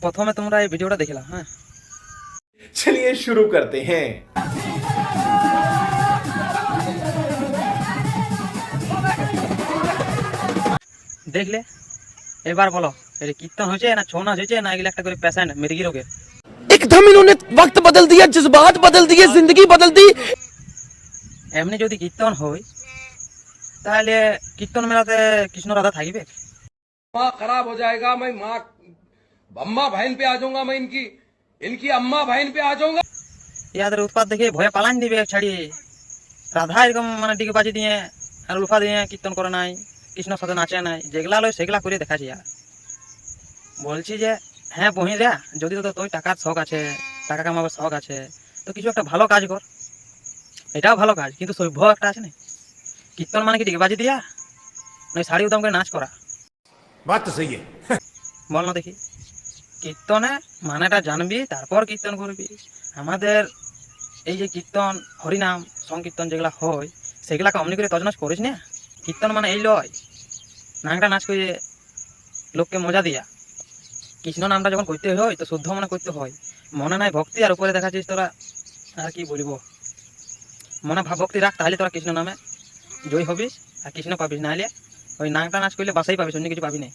প্রথমে তোমরা এই ভিডিওটা দেখিলা, হ্যাঁ? चलिए शुरू करते हैं। দেখলে, এবার বলো এটা কীর্তন হয়েছে না ছৌ নাচ হয়েছে না এগুলো একটা করে পেশেন্ট মৃগী রোগের? एकदम इन्होंने वक्त बदल दिया, जज्बात बदल दिए, जिंदगी बदल दी। এমনি যদি কীর্তন হয় তাহলে কীর্তন মেলাতে কৃষ্ণ রাধা থাকবে? माँ खराब हो जाएगा। मैं माँ अम्मा बहन पे आ जाऊंगा। मैं इनकी इनकी अम्मा बहन पे आ जाऊंगा। ইয়াদের উৎপাত দেখে ভয়ে পালান দিবে ছাড়িয়ে। রাধা এরকম মানে ডিগে বাজি দিয়ে আর উলফা দিয়ে কীর্তন করে নাই, কৃষ্ণর সাথে নাচে নাই, যেগুলা লয় সেগুলা করে দেখাচ্ছি। আর বলছি যে হ্যাঁ বহিরা, যদি তো তোর টাকার শখ আছে, টাকা কামাবার শখ আছে, তো কিছু একটা ভালো কাজ কর। এটাও ভালো কাজ, কিন্তু সভ্য একটা আছে না। কীর্তন মানে কি ডিগে বাজি দিয়া নয় শাড়ি উদাম করে নাচ করা? बात तो सही है। বল না দেখি। কীর্তনে মানেটা জানবি, তারপর কীর্তন করবি। আমাদের এই যে কীর্তন, হরিনাম, সংকীর্তন যেগুলা হয় সেগুলাকে অমনি করে তজনজ করিস না। কীর্তন মানে এই লয় নাংটা নাচ করে লোককে মজা দিয়া। কৃষ্ণ নামটা যখন করতে হয় তো শুদ্ধ মনে করতে হয়। মনে নাই ভক্তি, আর উপরে দেখাচ্ছিস তোরা। আর কি বলবো, মনে ভাব ভক্তি রাখ, তাহলে তোরা কৃষ্ণ নামে জয় হবিস আর কৃষ্ণ পাবিস। নাহলে ওই নাংটা নাচ করলে বাসাই পাবিস, অন্য কিছু পাবি না।